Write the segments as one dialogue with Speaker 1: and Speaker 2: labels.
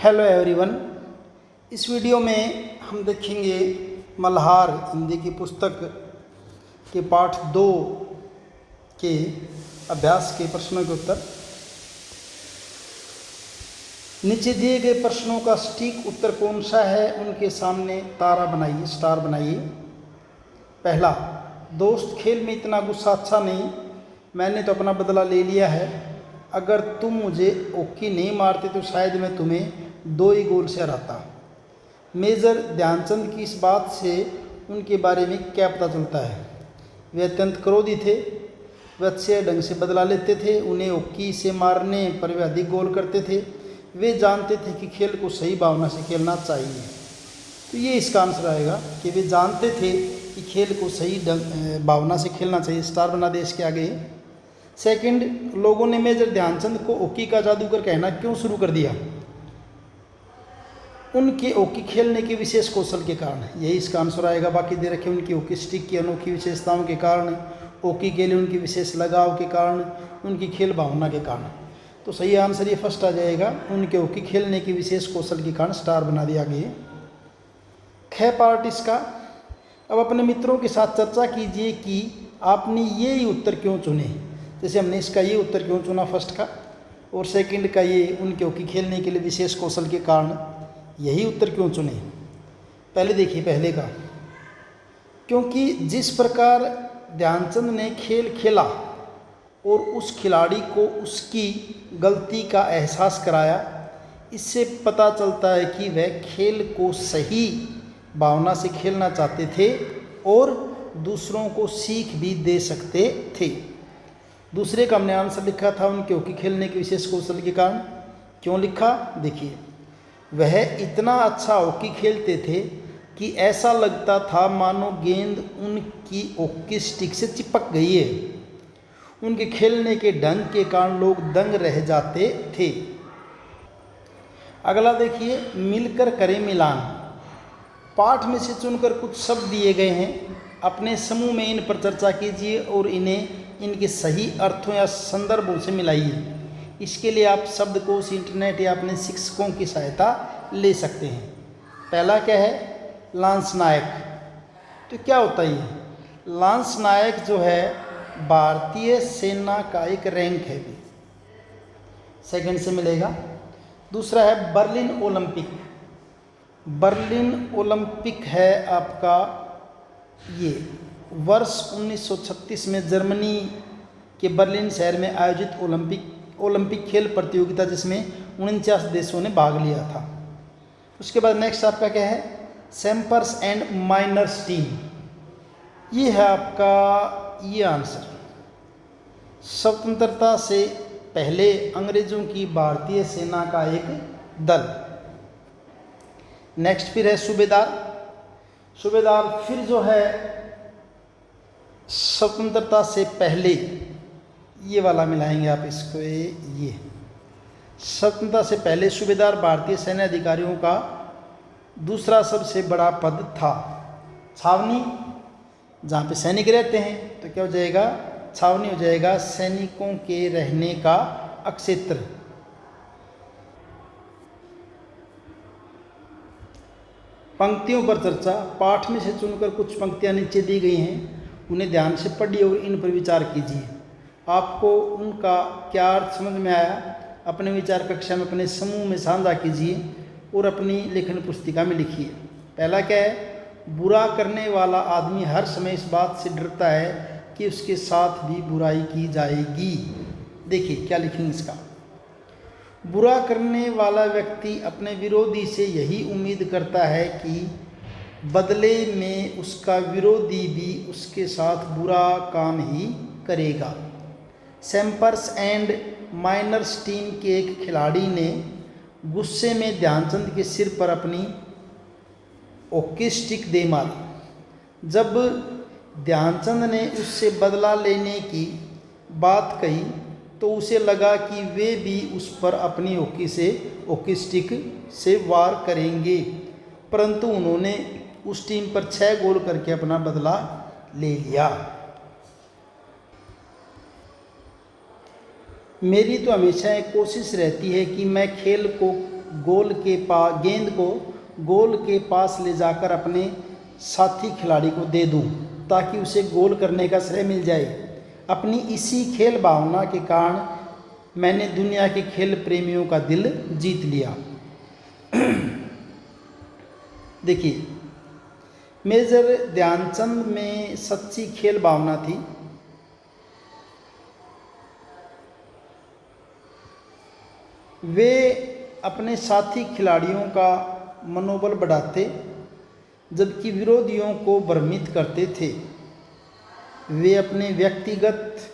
Speaker 1: Hello everyone. इस video में हम देखेंगे मल्हार हिंदी की पुस्तक के पाठ 2 के अभ्यास के प्रश्नों के उत्तर। नीचे दिए गए प्रश्नों का सटीक उत्तर कौन सा है, उनके सामने तारा बनाइए, स्टार बनाइए। पहला, दोस्त खेल में इतना गुस्सा अच्छा नहीं, मैंने तो अपना बदला ले लिया है। अगर तुम मुझे ओकी नहीं मारते तो शायद मैं तुम्हें 2 ही गोल से हराता। मेजर ध्यानचंद की इस बात से उनके बारे में क्या पता चलता है? वे अत्यंत क्रोधी थे, वे अच्छे ढंग से बदला लेते थे, उन्हें ओकी से मारने पर वे अधिक गोल करते थे। वे जानते थे कि खेल को सही भावना से खेलना चाहिए। तो ये इसका आंसर आएगा कि वे जानते थे कि खेल को सही भावना से खेलना चाहिए। स्टार बना दे इसके आगे। सेकंड, लोगों ने मेजर ध्यानचंद को ओकी का जादूगर कहना क्यों शुरू कर दिया? उनके ओकी खेलने के विशेष कौशल के कारण, यही इसका आंसर आएगा। बाकी दे रखे उनकी ओकी स्टिक की अनोखी विशेषताओं के कारण, ओकी के लिए उनकी विशेष लगाव के कारण, उनकी खेल भावना के कारण। तो सही आंसर ये फर्स्ट आ जाएगा, उनके ओकी खेलने की विशेष कौशल के कारण। स्टार बना दिया गया। ख पार्ट इसका। अब अपने मित्रों के साथ चर्चा कीजिए कि आपने ये ही उत्तर क्यों चुने। जैसे हमने इसका ये उत्तर क्यों चुना फर्स्ट का, और सेकंड का ये उनके ओकी खेलने के लिए विशेष कौशल के कारण, यही उत्तर क्यों चुने। पहले देखिए पहले का, क्योंकि जिस प्रकार ध्यानचंद ने खेल खेला और उस खिलाड़ी को उसकी गलती का एहसास कराया, इससे पता चलता है कि वह खेल को सही भावना से खेलना चाहते थे और दूसरों को सीख भी दे सकते थे। दूसरे का हमने आंसर लिखा था उनके ओकी खेलने के विशेष कौशल के कारण। क्यों लिखा? देखिए, वह इतना अच्छा हॉकी खेलते थे कि ऐसा लगता था मानो गेंद उनकी ओकी स्टिक से चिपक गई है। उनके खेलने के ढंग के कारण लोग दंग रह जाते थे। अगला देखिए, मिलकर करें मिलान। पाठ में से चुनकर कुछ शब्द दिए गए हैं, अपने समूह में इन पर चर्चा कीजिए और इन्हें इनके सही अर्थों या संदर्भों से मिलाइए। इसके लिए आप शब्दकोश, इंटरनेट या अपने शिक्षकों की सहायता ले सकते हैं। पहला क्या है? लांस नायक। तो क्या होता है ये? लांस नायक जो है भारतीय सेना का एक रैंक है भी, सेकंड से मिलेगा। दूसरा है बर्लिन ओलंपिक। बर्लिन ओलंपिक है आपका ये वर्ष 1936 में जर्मनी के बर्लिन शहर में आयोजित ओलंपिक खेल प्रतियोगिता, जिसमें 49 देशों ने भाग लिया था। उसके बाद नेक्स्ट आपका क्या है? सैम्पर्स एंड माइनर्स टीम। ये है आपका ये आंसर। स्वतंत्रता से पहले अंग्रेजों की भारतीय सेना का एक दल। नेक्स्ट फिर है सूबेदार। सूबेदार फिर जो है स्वतंत्रता से पहले, ये वाला मिलाएंगे आप इसको। ये स्वतंत्रता से पहले सूबेदार भारतीय सैन्य अधिकारियों का दूसरा सबसे बड़ा पद था। छावनी, जहाँ पे सैनिक रहते हैं, तो क्या हो जाएगा? छावनी हो जाएगा सैनिकों के रहने का अक्षेत्र। पंक्तियों पर चर्चा। पाठ में से चुनकर कुछ पंक्तियाँ नीचे दी गई हैं, उन्हें ध्यान से पढ़िए और इन पर विचार कीजिए। आपको उनका क्या अर्थ समझ में आया, अपने विचार कक्षा में अपने समूह में साझा कीजिए और अपनी लेखन पुस्तिका में लिखिए। पहला क्या है? बुरा करने वाला आदमी हर समय इस बात से डरता है कि उसके साथ भी बुराई की जाएगी। देखिए क्या लिखेंगे इसका। बुरा करने वाला व्यक्ति अपने विरोधी से यही उम्मीद करता है कि बदले में उसका विरोधी भी उसके साथ बुरा काम ही करेगा। सैम्पर्स एंड माइनर्स टीम के एक खिलाड़ी ने गुस्से में ध्यानचंद के सिर पर अपनी ओकी स्टिक दे मारी। जब ध्यानचंद ने उससे बदला लेने की बात कही तो उसे लगा कि वे भी उस पर अपनी ओकी स्टिक से वार करेंगे, परंतु उन्होंने उस टीम पर 6 गोल करके अपना बदला ले लिया। मेरी तो हमेशा एक कोशिश रहती है कि मैं खेल को गेंद को गोल के पास ले जाकर अपने साथी खिलाड़ी को दे दूं ताकि उसे गोल करने का श्रेय मिल जाए। अपनी इसी खेल भावना के कारण मैंने दुनिया के खेल प्रेमियों का दिल जीत लिया। देखिए, मेजर ध्यानचंद में सच्ची खेल भावना थी। वे अपने साथी खिलाड़ियों का मनोबल बढ़ाते जबकि विरोधियों को भ्रमित करते थे। वे अपने व्यक्तिगत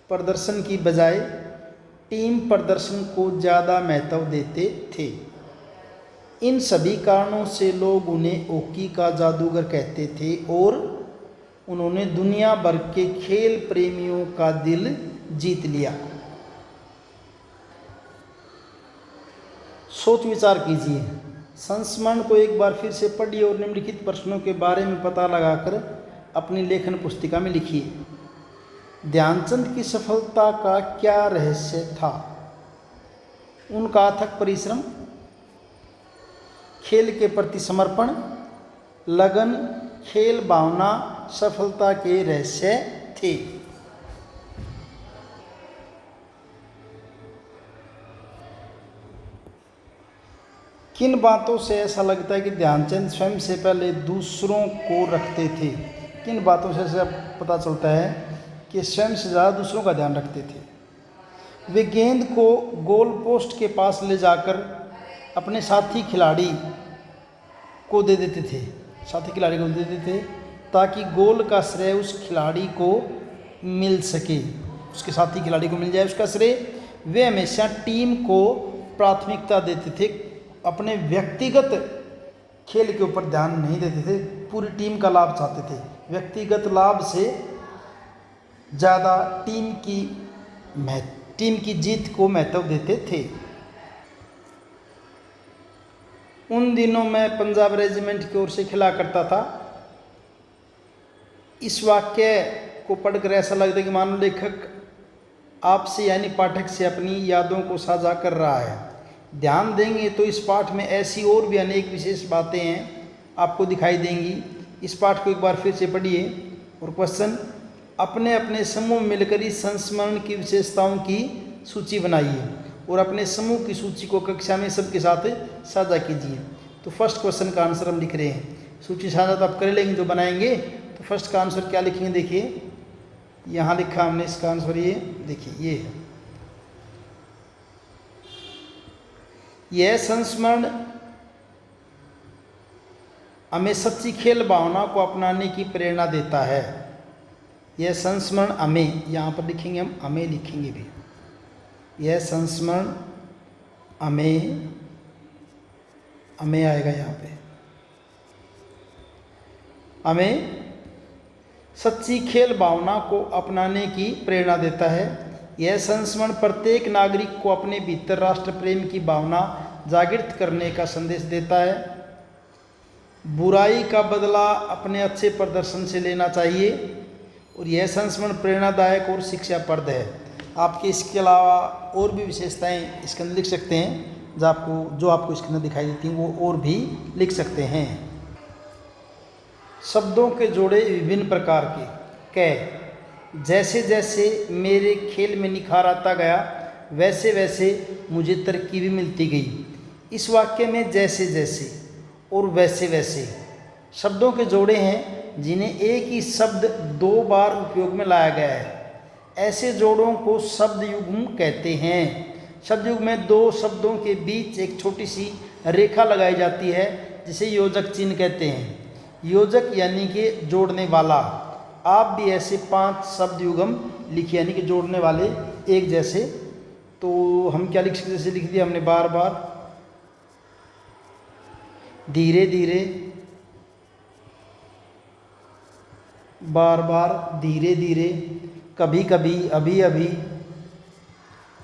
Speaker 1: प्रदर्शन की बजाय टीम प्रदर्शन को ज़्यादा महत्व देते थे। इन सभी कारणों से लोग उन्हें हॉकी का जादूगर कहते थे और उन्होंने दुनिया भर के खेल प्रेमियों का दिल जीत लिया। सोच विचार कीजिए, संस्मरण को एक बार फिर से पढ़िए और निम्नलिखित प्रश्नों के बारे में पता लगाकर अपनी लेखन पुस्तिका में लिखिए। ध्यानचंद की सफलता का क्या रहस्य था? उनका अथक परिश्रम, खेल के प्रति समर्पण, लगन, खेल भावना सफलता के रहस्य थे। किन बातों से ऐसा लगता है कि ध्यानचंद स्वयं से पहले दूसरों को रखते थे? किन बातों से ऐसा पता चलता है कि स्वयं से ज़्यादा दूसरों का ध्यान रखते थे? वे गेंद को गोल पोस्ट के पास ले जाकर अपने साथी खिलाड़ी को दे देते थे ताकि गोल का श्रेय उस खिलाड़ी को मिल सके, उसके साथी खिलाड़ी को मिल जाए उसका श्रेय। वे हमेशा टीम को प्राथमिकता देते थे, अपने व्यक्तिगत खेल के ऊपर ध्यान नहीं देते थे, पूरी टीम का लाभ चाहते थे। व्यक्तिगत लाभ से ज़्यादा टीम की जीत को महत्व देते थे। उन दिनों मैं पंजाब रेजिमेंट की ओर से खेला करता था। इस वाक्य को पढ़कर ऐसा लगता है कि मानो लेखक आपसे यानी पाठक से अपनी यादों को साझा कर रहा है। ध्यान देंगे तो इस पाठ में ऐसी और भी अनेक विशेष बातें हैं आपको दिखाई देंगी। इस पाठ को एक बार फिर से पढ़िए और क्वेश्चन, अपने अपने समूह मिलकर इस संस्मरण की विशेषताओं की सूची बनाइए और अपने समूह की सूची को कक्षा में सबके साथ साझा कीजिए। तो फर्स्ट क्वेश्चन का आंसर हम लिख रहे हैं। सूची साझा तो आप कर लेंगे जो बनाएंगे। तो फर्स्ट का आंसर क्या लिखेंगे? देखिए यहाँ लिखा हमने इसका आंसर, ये देखिए ये है। यह संस्मरण हमें सच्ची खेल भावना को अपनाने की प्रेरणा देता है। यह संस्मरण हमें, यहाँ पर लिखेंगे हम, हमें लिखेंगे भी। यह संस्मरण हमें आएगा यहाँ पे, हमें सच्ची खेल भावना को अपनाने की प्रेरणा देता है। यह संस्मरण प्रत्येक नागरिक को अपने भीतर राष्ट्र प्रेम की भावना जागृत करने का संदेश देता है। बुराई का बदला अपने अच्छे प्रदर्शन से लेना चाहिए और यह संस्मरण प्रेरणादायक और शिक्षाप्रद है। आपके इसके अलावा और भी विशेषताएं इसके अंदर लिख सकते हैं, जो आपको इसके अंदर दिखाई देती हैं वो और भी लिख सकते हैं। शब्दों के जोड़े विभिन्न प्रकार के जैसे जैसे मेरे खेल में निखार आता गया वैसे वैसे मुझे तरक्की भी मिलती गई। इस वाक्य में जैसे जैसे और वैसे वैसे शब्दों के जोड़े हैं जिन्हें एक ही शब्द दो बार उपयोग में लाया गया है। ऐसे जोड़ों को शब्द युग्म कहते हैं। शब्द युग्म में दो शब्दों के बीच एक छोटी सी रेखा लगाई जाती है जिसे योजक चिन्ह कहते हैं। योजक यानी कि जोड़ने वाला। आप भी ऐसे 5 शब्द युग्म लिखिए यानी कि जोड़ने वाले एक जैसे। तो हम क्या लिख सकते, जैसे लिख दिया हमने बार बार, धीरे धीरे, बार बार, धीरे धीरे, कभी कभी, अभी अभी,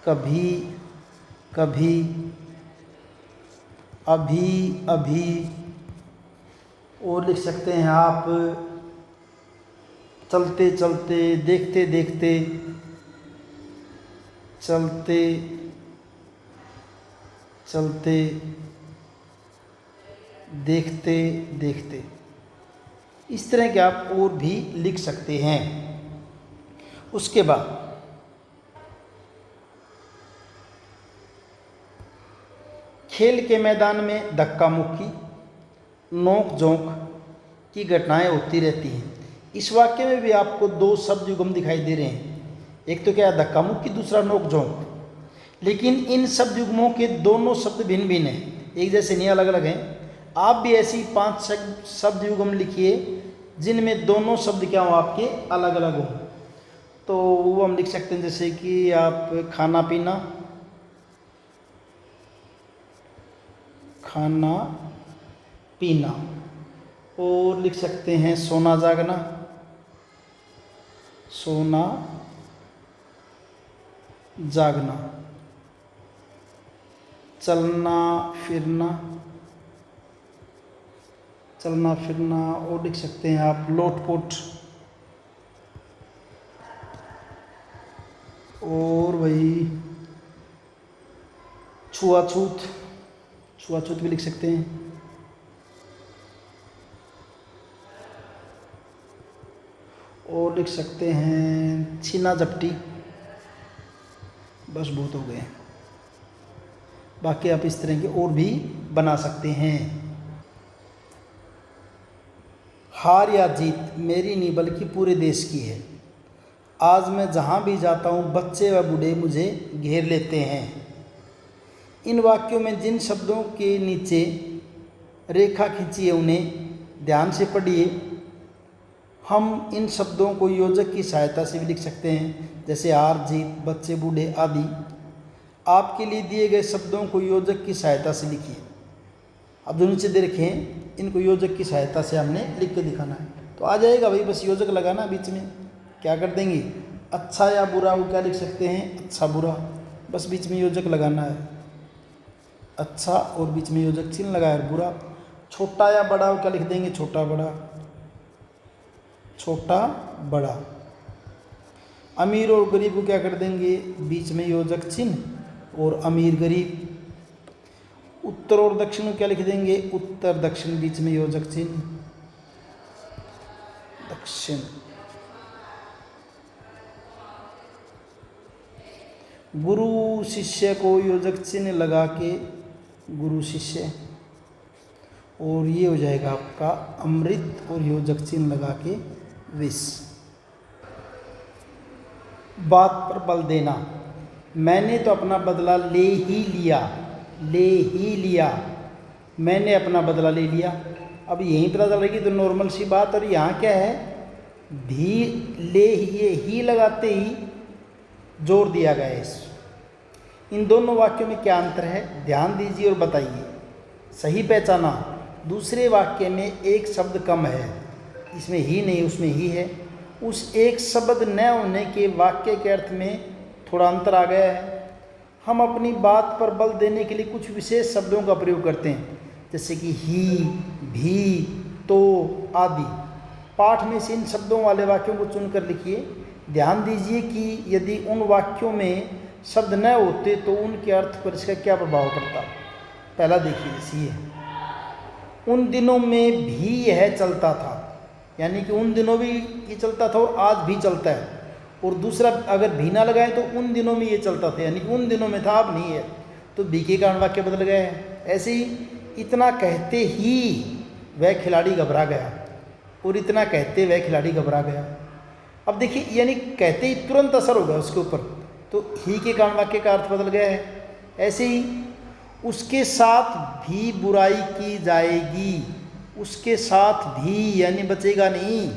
Speaker 1: कभी कभी, अभी अभी। और लिख सकते हैं आप चलते चलते, देखते देखते, चलते चलते देखते देखते। इस तरह के आप और भी लिख सकते हैं। उसके बाद खेल के मैदान में धक्का मुक्की, नोक झोंक की घटनाएं होती रहती हैं। इस वाक्य में भी आपको दो शब्द युग्म दिखाई दे रहे हैं, एक तो क्या है धक्का मुक्की, दूसरा नोक झोंक। लेकिन इन शब्द युग्मों के दोनों शब्द भिन्न भिन्न हैं, एक जैसे नहीं, अलग अलग हैं। आप भी ऐसी 5 शब्द युग्म लिखिए जिनमें दोनों शब्द क्या हो आपके अलग अलग हों। तो वो हम लिख सकते हैं जैसे कि आप खाना पीना, खाना पीना, और लिख सकते हैं सोना जागना, सोना जागना, चलना फिरना, चलना फिरना, और लिख सकते हैं आप लोटपोट, और वही छुआछूत, छुआछूत भी लिख सकते हैं। और लिख सकते हैं छीना झपटी। बस बहुत हो गए, बाकी आप इस तरह के और भी बना सकते हैं। हार या जीत मेरी नहीं बल्कि पूरे देश की है। आज मैं जहाँ भी जाता हूँ बच्चे व बूढ़े मुझे घेर लेते हैं। इन वाक्यों में जिन शब्दों के नीचे रेखा खींची है उन्हें ध्यान से पढ़िए। हम इन शब्दों को योजक की सहायता से भी लिख सकते हैं, जैसे हार जीत, बच्चे बूढ़े आदि। आपके लिए दिए गए शब्दों को योजक की सहायता से लिखिए। अब जो नीचे दे रखे हैं इनको योजक की सहायता से हमने लिख के दिखाना है, तो आ जाएगा भाई, बस योजक लगाना बीच में। क्या कर देंगे, अच्छा या बुरा वो क्या लिख सकते हैं, अच्छा बुरा, बस बीच में योजक लगाना है, अच्छा, और बीच में योजक चिन्ह लगाया है बुरा। छोटा या बड़ा वो क्या लिख देंगे, छोटा बड़ा, छोटा बड़ा। अमीर और गरीब को क्या कर देंगे, बीच में योजक चिन्ह और अमीर गरीब। उत्तर और दक्षिण को क्या लिख देंगे, उत्तर दक्षिण, बीच में योजक चिन्ह दक्षिण। गुरु शिष्य को योजक चिन्ह लगा के गुरु शिष्य, और ये हो जाएगा आपका अमृत, और योजक चिन्ह लगा के विष। बात पर बल देना, मैंने तो अपना बदला ले ही लिया, ले ही लिया, मैंने अपना बदला ले लिया। अब यहीं पता चल रही तो नॉर्मल सी बात, और यहाँ क्या है, भी ले ये ही लगाते ही जोर दिया गया है। इन दोनों वाक्यों में क्या अंतर है, ध्यान दीजिए और बताइए। सही पहचाना, दूसरे वाक्य में एक शब्द कम है, इसमें ही नहीं उसमें ही है। उस एक शब्द न होने के वाक्य के अर्थ में थोड़ा अंतर आ गया है। हम अपनी बात पर बल देने के लिए कुछ विशेष शब्दों का प्रयोग करते हैं, जैसे कि ही, भी, तो आदि। पाठ में से इन शब्दों वाले वाक्यों को चुनकर लिखिए। ध्यान दीजिए कि यदि उन वाक्यों में शब्द न होते तो उनके अर्थ पर इसका क्या प्रभाव पड़ता। पहला देखिए, जैसे उन दिनों में भी यह चलता था, यानी कि उन दिनों भी ये चलता था और आज भी चलता है। और दूसरा अगर भी ना लगाए तो उन दिनों में ये चलता था, यानी कि उन दिनों में था अब नहीं है, तो भी के कारण वाक्य बदल गए हैं। ऐसे ही इतना कहते ही वह खिलाड़ी घबरा गया, और इतना कहते वह खिलाड़ी घबरा गया। अब देखिए, यानी कहते ही तुरंत असर हो गया उसके ऊपर, तो ही के कारण वाक्य का अर्थ बदल गया है। ऐसे ही उसके साथ भी बुराई की जाएगी, उसके साथ भी यानी बचेगा नहीं,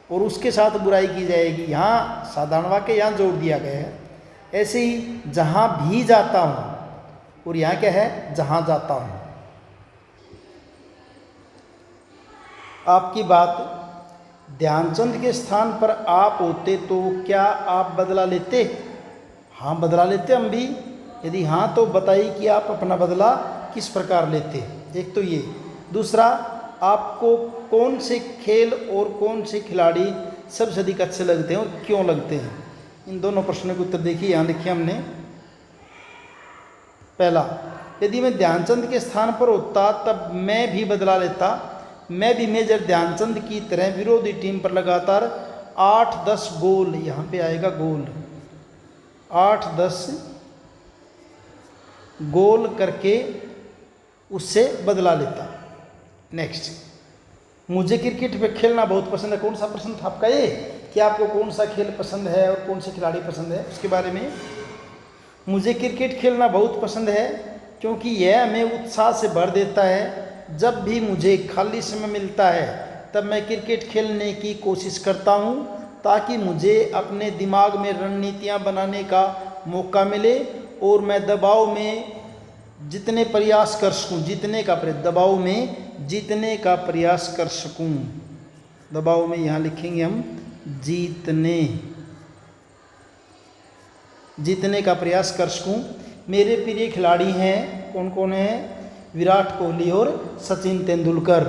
Speaker 1: और उसके साथ बुराई की जाएगी, यहाँ साधारण वाक्य यहाँ जोड़ दिया गया है। ऐसे ही जहाँ भी जाता हूँ, और यहाँ क्या है, जहाँ जाता हूँ। आपकी बात, ध्यानचंद के स्थान पर आप होते तो क्या आप बदला लेते। हाँ, बदला लेते हम भी। यदि हाँ तो बताइए कि आप अपना बदला किस प्रकार लेते। एक तो ये, दूसरा आपको कौन से खेल और कौन से खिलाड़ी सबसे अधिक अच्छे लगते हैं और क्यों लगते हैं। इन दोनों प्रश्नों के उत्तर देखिए, यहाँ लिखिए हमने। पहला, यदि मैं ध्यानचंद के स्थान पर होता तब मैं भी बदला लेता। मैं भी मेजर ध्यानचंद की तरह विरोधी टीम पर लगातार 8-10 गोल, यहाँ पे आएगा गोल, 8-10 गोल करके उससे बदला लेता। नेक्स्ट, मुझे क्रिकेट पे खेलना बहुत पसंद है। कौन सा प्रश्न था आपका ये, कि आपको कौन सा खेल पसंद है और कौन से खिलाड़ी पसंद है, उसके बारे में। मुझे क्रिकेट खेलना बहुत पसंद है क्योंकि यह हमें उत्साह से भर देता है। जब भी मुझे खाली समय मिलता है तब मैं क्रिकेट खेलने की कोशिश करता हूँ ताकि मुझे अपने दिमाग में रणनीतियाँ बनाने का मौका मिले और मैं दबाव में जितने प्रयास कर सकूँ, दबाव में जीतने का प्रयास कर सकूँ। दबाव में यहाँ लिखेंगे हम जीतने का प्रयास कर सकूँ। मेरे प्रिय खिलाड़ी हैं, कौन कौन है, विराट कोहली और सचिन तेंदुलकर।